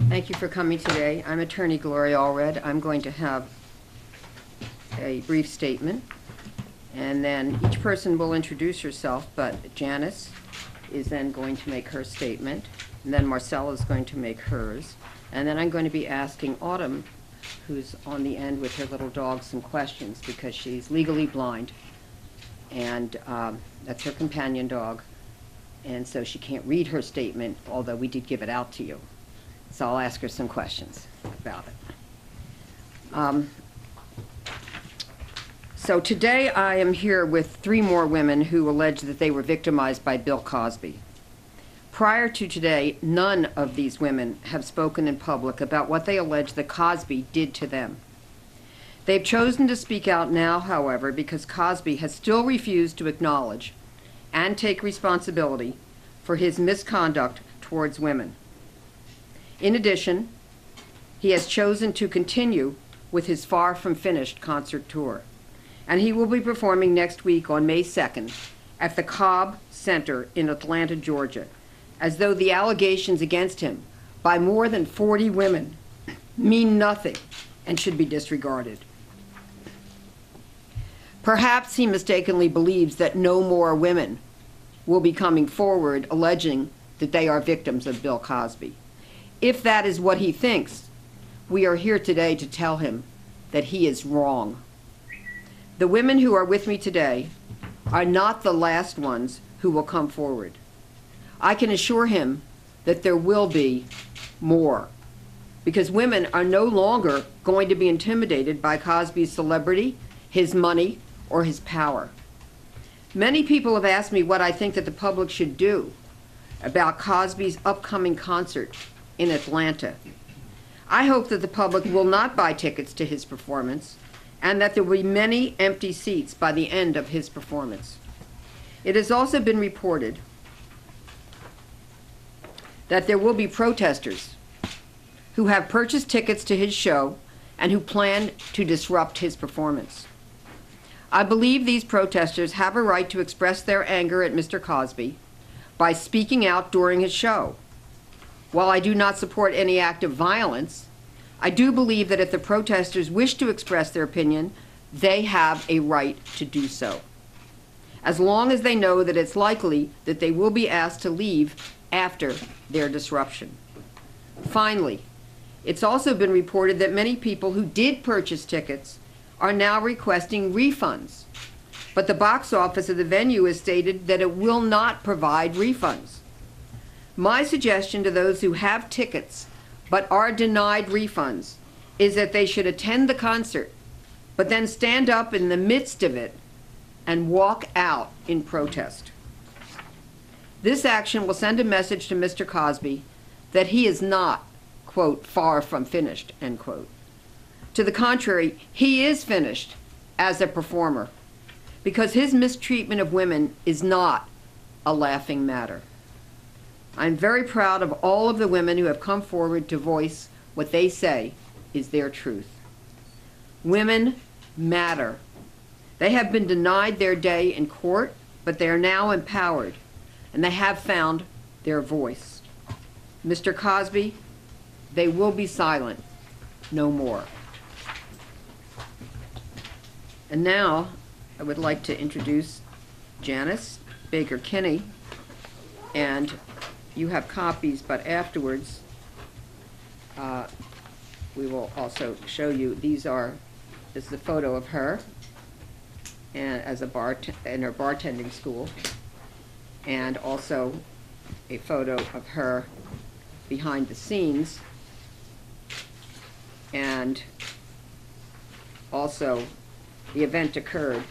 Thank you for coming today. I'm attorney Gloria Allred. I'm going to have a brief statement, and then each person will introduce herself, but Janice is then going to make her statement, and then Marcella is going to make hers, and then I'm going to be asking Autumn, who's on the end with her little dog, some questions because she's legally blind, and that's her companion dog, and so she can't read her statement, although we did give it out to you. So I'll ask her some questions about it. So today I am here with 3 more women who allege that they were victimized by Bill Cosby. Prior to today, none of these women have spoken in public about what they allege that Cosby did to them. They've chosen to speak out now, however, because Cosby has still refused to acknowledge and take responsibility for his misconduct towards women. In addition, he has chosen to continue with his far from finished concert tour, and he will be performing next week on May 2nd at the Cobb Centre in Atlanta, Georgia, as though the allegations against him by more than 40 women mean nothing and should be disregarded. Perhaps he mistakenly believes that no more women will be coming forward alleging that they are victims of Bill Cosby. If that is what he thinks, we are here today to tell him that he is wrong. The women who are with me today are not the last ones who will come forward. I can assure him that there will be more, because women are no longer going to be intimidated by Cosby's celebrity, his money, or his power. Many people have asked me what I think that the public should do about Cosby's upcoming concert in Atlanta. I hope that the public will not buy tickets to his performance and that there will be many empty seats by the end of his performance. It has also been reported that there will be protesters who have purchased tickets to his show and who plan to disrupt his performance. I believe these protesters have a right to express their anger at Mr. Cosby by speaking out during his show. While I do not support any act of violence, I do believe that if the protesters wish to express their opinion, they have a right to do so, as long as they know that it's likely that they will be asked to leave after their disruption. Finally, it's also been reported that many people who did purchase tickets are now requesting refunds, but the box office of the venue has stated that it will not provide refunds. My suggestion to those who have tickets but are denied refunds is that they should attend the concert, but then stand up in the midst of it and walk out in protest. This action will send a message to Mr. Cosby that he is not, quote, far from finished, end quote. To the contrary, he is finished as a performer, because his mistreatment of women is not a laughing matter. I'm very proud of all of the women who have come forward to voice what they say is their truth. Women matter. They have been denied their day in court, but they are now empowered, and they have found their voice. Mr. Cosby, they will be silent no more. And now I would like to introduce Janice Baker Kinney, and you have copies, but afterwards we will also show you. This is the photo of her and as a in her bartending school, and also a photo of her behind the scenes, and also the event occurred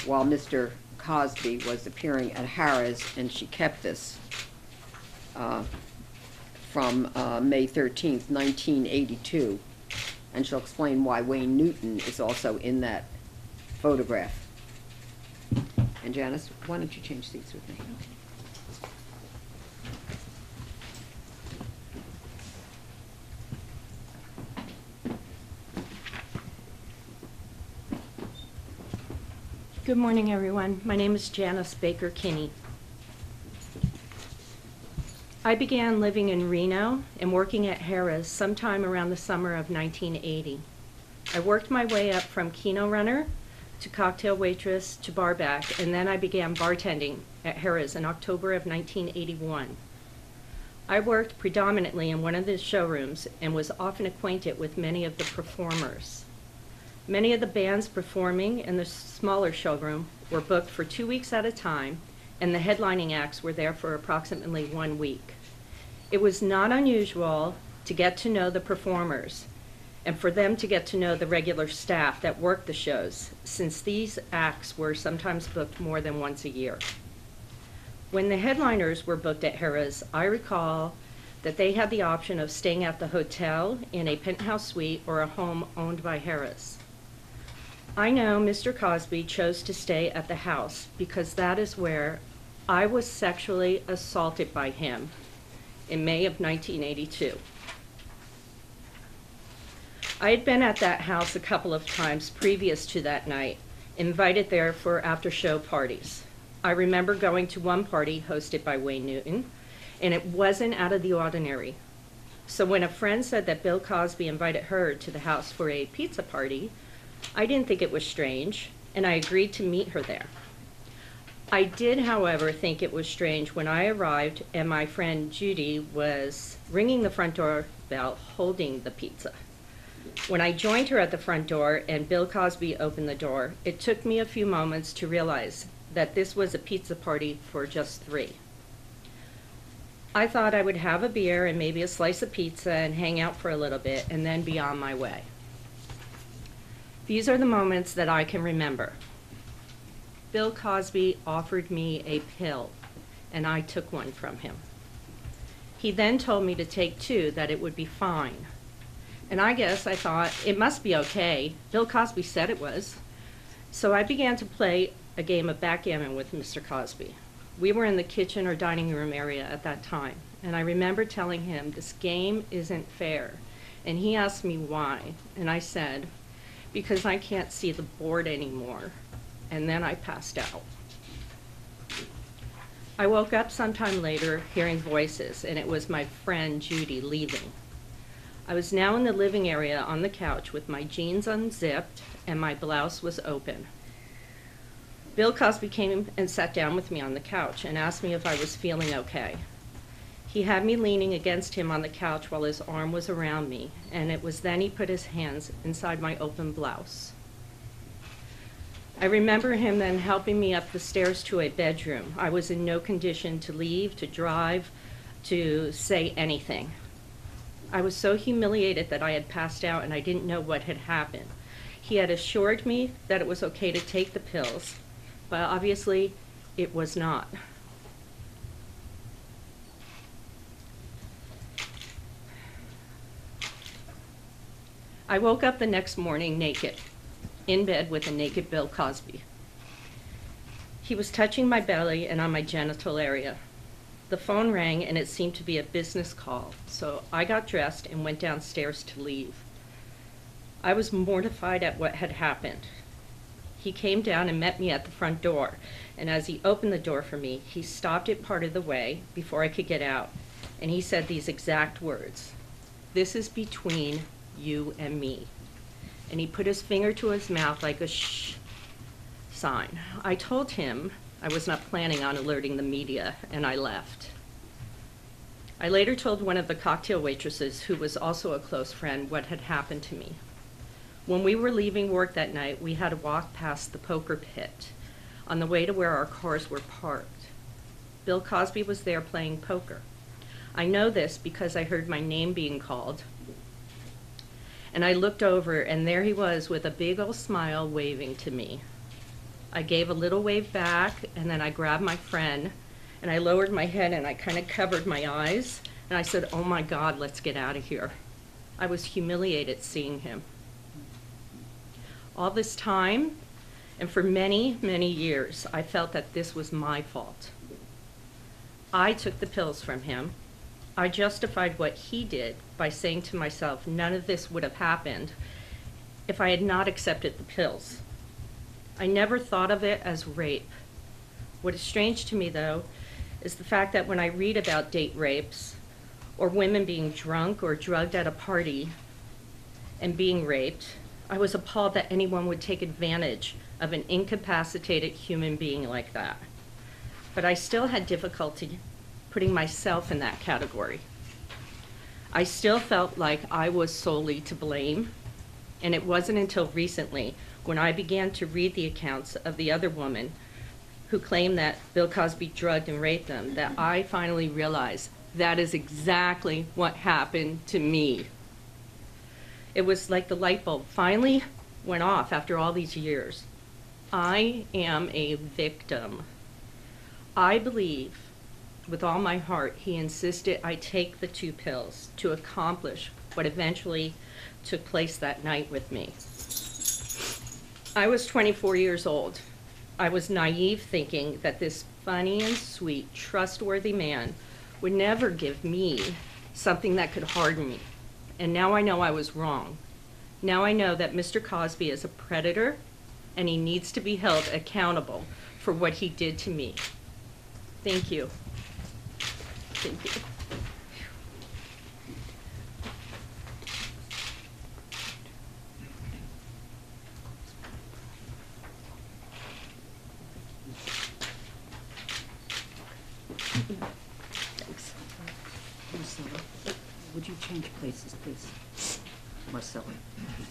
while Mr. Cosby was appearing at Harrah's, and she kept this from May 13th, 1982, and she'll explain why Wayne Newton is also in that photograph. And Janice, why don't you change seats with me? Good morning, everyone. My name is Janice Baker Kinney. I began living in Reno and working at Harrah's sometime around the summer of 1980. I worked my way up from keno runner to cocktail waitress to barback, and then I began bartending at Harrah's in October of 1981. I worked predominantly in one of the showrooms and was often acquainted with many of the performers. Many of the bands performing in the smaller showroom were booked for 2 weeks at a time, and the headlining acts were there for approximately 1 week. It was not unusual to get to know the performers and for them to get to know the regular staff that worked the shows, since these acts were sometimes booked more than once a year. When the headliners were booked at Harrah's, I recall that they had the option of staying at the hotel in a penthouse suite or a home owned by Harrah's. I know Mr. Cosby chose to stay at the house because that is where I was sexually assaulted by him in May of 1982. I had been at that house a couple of times previous to that night, invited there for after-show parties. I remember going to one party hosted by Wayne Newton, and it wasn't out of the ordinary. So when a friend said that Bill Cosby invited her to the house for a pizza party, I didn't think it was strange, and I agreed to meet her there. I did, however, think it was strange when I arrived and my friend Judy was ringing the front door bell holding the pizza. When I joined her at the front door and Bill Cosby opened the door, it took me a few moments to realize that this was a pizza party for just 3. I thought I would have a beer and maybe a slice of pizza and hang out for a little bit and then be on my way. These are the moments that I can remember. Bill Cosby offered me a pill, and I took one from him. He then told me to take 2, that it would be fine. And I guess I thought, it must be okay. Bill Cosby said it was. So I began to play a game of backgammon with Mr. Cosby. We were in the kitchen or dining room area at that time, and I remember telling him, this game isn't fair. And he asked me why, and I said, because I can't see the board anymore. And then I passed out. I woke up sometime later hearing voices, and it was my friend Judy leaving. I was now in the living area on the couch with my jeans unzipped and my blouse was open. Bill Cosby came and sat down with me on the couch and asked me if I was feeling okay. He had me leaning against him on the couch while his arm was around me, and it was then he put his hands inside my open blouse. I remember him then helping me up the stairs to a bedroom. I was in no condition to leave, to drive, to say anything. I was so humiliated that I had passed out and I didn't know what had happened. He had assured me that it was okay to take the pills, but obviously it was not. I woke up the next morning naked, in bed with a naked Bill Cosby. He was touching my belly and on my genital area. The phone rang and it seemed to be a business call, so I got dressed and went downstairs to leave. I was mortified at what had happened. He came down and met me at the front door, and as he opened the door for me, he stopped it part of the way before I could get out, and he said these exact words, "This is between you and me." And he put his finger to his mouth like a shh sign. I told him I was not planning on alerting the media, and I left. I later told one of the cocktail waitresses, who was also a close friend, what had happened to me. When we were leaving work that night, we had to walk past the poker pit on the way to where our cars were parked. Bill Cosby was there playing poker. I know this because I heard my name being called, and I looked over, and there he was with a big old smile waving to me. I gave a little wave back, and then I grabbed my friend, and I lowered my head, and I kind of covered my eyes, and I said, "Oh my God, let's get out of here." I was humiliated seeing him. All this time, and for many, many years, I felt that this was my fault. I took the pills from him. I justified what he did by saying to myself, none of this would have happened if I had not accepted the pills. I never thought of it as rape. What is strange to me, though, is the fact that when I read about date rapes or women being drunk or drugged at a party and being raped, I was appalled that anyone would take advantage of an incapacitated human being like that. But I still had difficulty putting myself in that category. I still felt like I was solely to blame, and it wasn't until recently when I began to read the accounts of the other woman who claimed that Bill Cosby drugged and raped them that I finally realized that is exactly what happened to me. It was like the light bulb finally went off after all these years. I am a victim. I believe with all my heart he insisted I take the 2 pills to accomplish what eventually took place that night with me. I was 24 years old. I was naive, thinking that this funny and sweet, trustworthy man would never give me something that could harden me. And now I know I was wrong. Now I know that Mr. Cosby is a predator and he needs to be held accountable for what he did to me. Thank you. Thank you. Thanks. Marcella, would you change places, please? Marcella,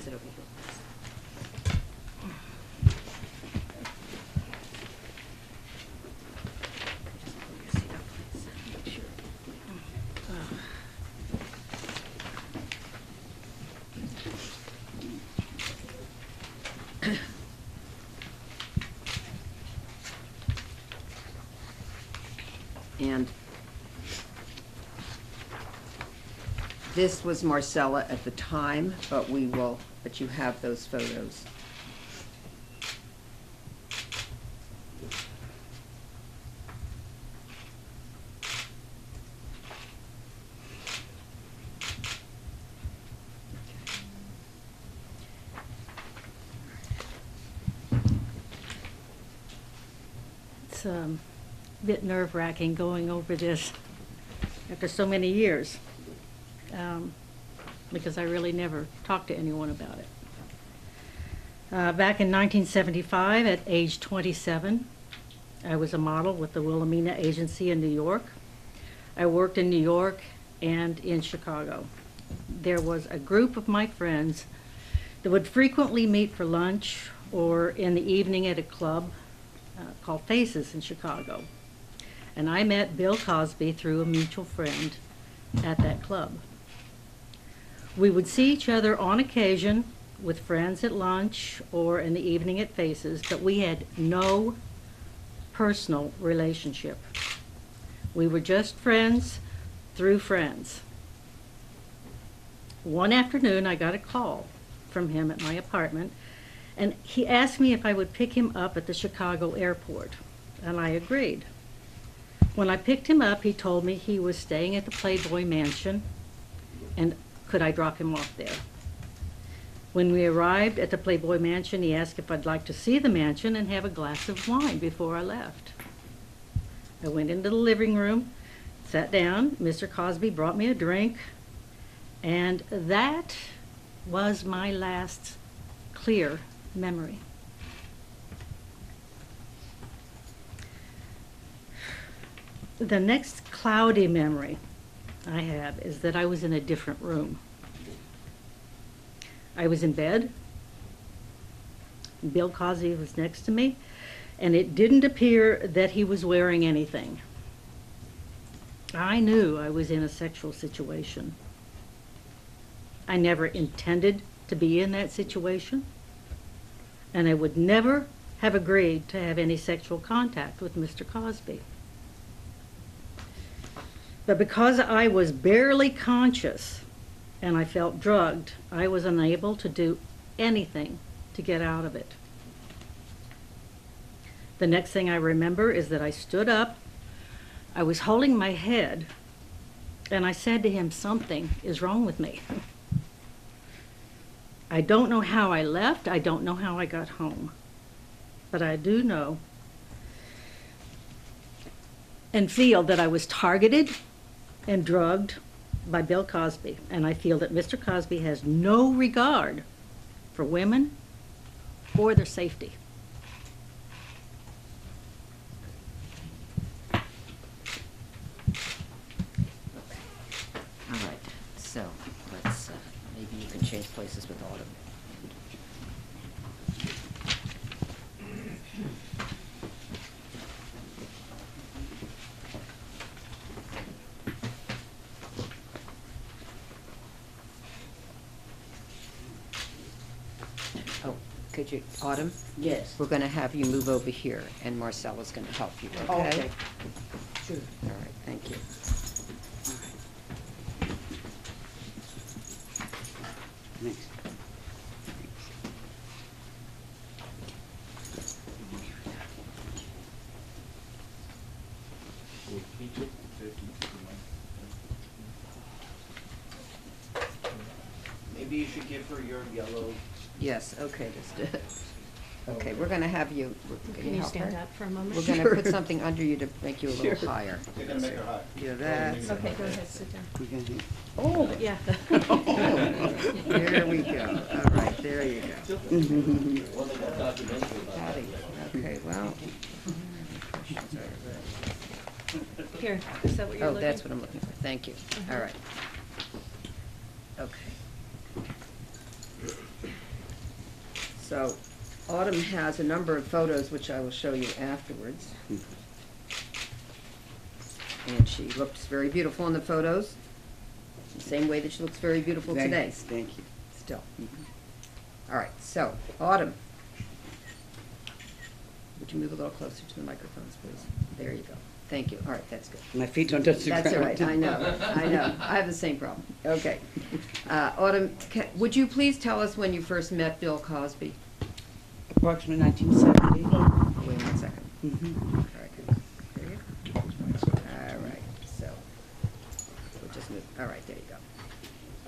sit over here, please. Just pull your seat up, please. Make sure. And this was Marcella at the time, but you have those photos. It's a bit nerve-wracking going over this after so many years, because I really never talked to anyone about it. Back in 1975, at age 27, I was a model with the Wilhelmina Agency in New York. I worked in New York and in Chicago. There was a group of my friends that would frequently meet for lunch or in the evening at a club called Faces in Chicago. And I met Bill Cosby through a mutual friend at that club. We would see each other on occasion with friends at lunch or in the evening at Faces, but we had no personal relationship. We were just friends through friends. One afternoon, I got a call from him at my apartment, and he asked me if I would pick him up at the Chicago airport, and I agreed. When I picked him up, he told me he was staying at the Playboy Mansion, and could I drop him off there? When we arrived at the Playboy Mansion, he asked if I'd like to see the mansion and have a glass of wine before I left. I went into the living room, sat down. Mr. Cosby brought me a drink, and that was my last clear memory. The next cloudy memory I have is that I was in a different room. I was in bed. Bill Cosby was next to me, and it didn't appear that he was wearing anything. I knew I was in a sexual situation. I never intended to be in that situation, and I would never have agreed to have any sexual contact with Mr. Cosby. But because I was barely conscious and I felt drugged, I was unable to do anything to get out of it. The next thing I remember is that I stood up, I was holding my head, and I said to him, "Something is wrong with me." I don't know how I left, I don't know how I got home, but I do know and feel that I was targeted and drugged by Bill Cosby. And I feel that Mr. Cosby has no regard for women or their safety. All right, so let's, maybe you can change places with Autumn. Oh, could you, Autumn? Yes. We're going to have you move over here, and Marcella's going to help you, okay? Okay. Sure. All right, thank you. Next. Maybe you should give her your yellow. Yes, okay, okay, we're going to have you, Can you help stand her? up for a moment? We're going to put something under you to make you a little Sure. higher. They're gonna make her hot. Do that. Okay, go ahead, sit down. We're gonna Oh, Yeah. there we go. All right, there you go. Patty, okay, well. Here, is that what you're Oh, looking? that's what I'm looking for, thank you. All right. Okay. So Autumn has a number of photos, which I will show you afterwards. And she looks very beautiful in the photos, the same way that she looks very beautiful today, Thank you. still. All right, so Autumn. Would you move a little closer to the microphones, please? There you go. Thank you. All right, that's good. My feet don't touch the ground. That's all right, I know. I have the same problem. Okay. Autumn, would you please tell us when you first met Bill Cosby? Approximately 1970. Wait 1 second. Mhm. All right, good. There you go. All right, so, we'll just move, all right, there you go.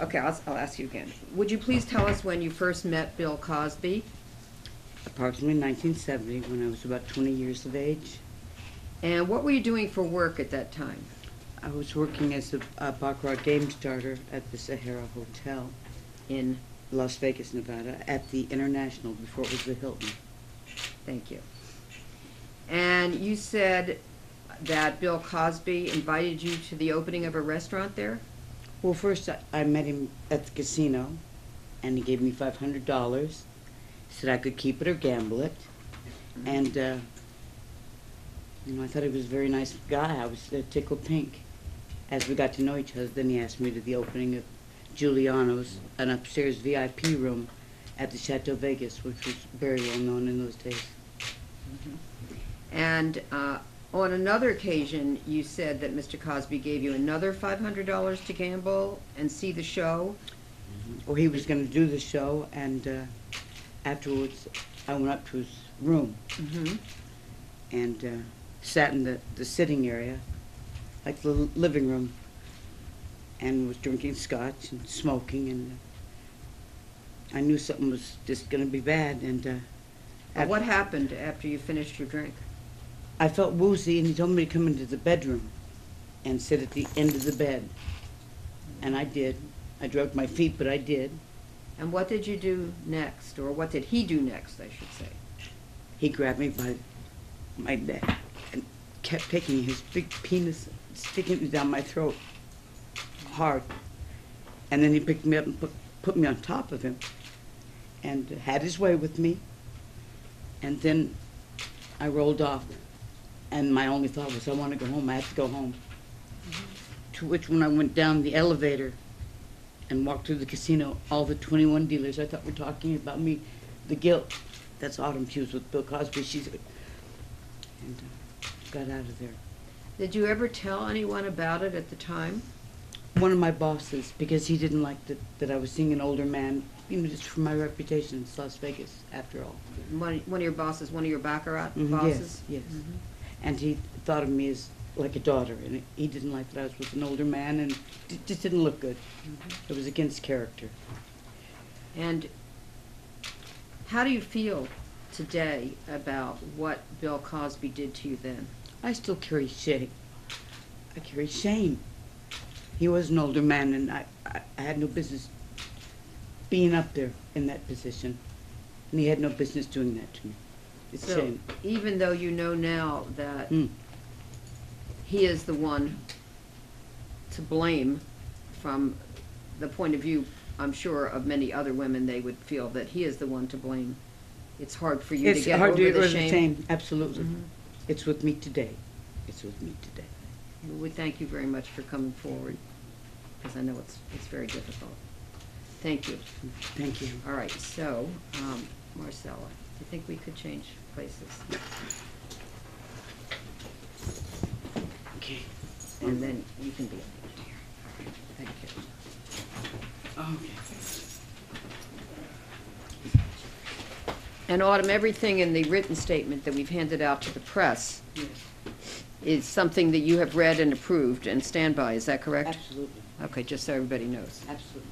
Okay, I'll ask you again. Would you please tell us when you first met Bill Cosby? Approximately 1970, when I was about 20 years of age. And what were you doing for work at that time? I was working as a baccarat game starter at the Sahara Hotel, In, Las Vegas, Nevada, at the International before it was the Hilton. thank you. And you said that Bill Cosby invited you to the opening of a restaurant there? Well, first I met him at the casino, and he gave me $500. Said I could keep it or gamble it, and I thought he was a very nice guy. I was tickled pink. As we got to know each other, then he asked me to the opening of Giuliano's, an upstairs VIP room at the Chateau Vegas, which was very well known in those days. And on another occasion, you said that Mr. Cosby gave you another $500 to gamble and see the show. Well, he was going to do the show, and afterwards I went up to his room Mm-hmm. and sat in the sitting area, like the living room, and was drinking scotch and smoking, and I knew something was just going to be bad. And What happened after you finished your drink? I felt woozy, and he told me to come into the bedroom and sit at the end of the bed, and I did. I dragged my feet, but I did. And what did you do next, or what did he do next, I should say? He grabbed me by my neck and kept taking his big penis, sticking it down my throat hard. And then he picked me up and put me on top of him and had his way with me. And then I rolled off, and my only thought was, I want to go home. I have to go home. To which, when I went down the elevator and walked through the casino, all the 21 dealers I thought were talking about me, the guilt. That's Autumn. She was with Bill Cosby. And got out of there. Did you ever tell anyone about it at the time? One of my bosses, because he didn't like that I was seeing an older man, just for my reputation. It's Las Vegas, after all. One of your bosses, one of your baccarat Mhm, bosses? Yes, yes. Mhm. And he thought of me as like a daughter, and he didn't like that I was with an older man, and it just didn't look good. It was against character. And how do you feel today about what Bill Cosby did to you then? I still carry shame. I carry shame. He was an older man, and I had no business being up there in that position. And he had no business doing that to me. It's a So, shame. even though you know now that Mm. he is the one to blame from the point of view, I'm sure, of many other women, they would feel that he is the one to blame. It's hard for you to It's get hard over to the get shame. absolutely. Mhm. It's with me today. It's with me today. We thank you very much for coming forward, because I know it's very difficult. Thank you. Thank you. All right, so, Marcella, do you think we could change places? Okay. And then you can be up here. All right, thank you. Okay. And Autumn, everything in the written statement that we've handed out to the press Yes. is something that you have read and approved and stand by, is that correct? Absolutely. Okay, just so everybody knows. Absolutely.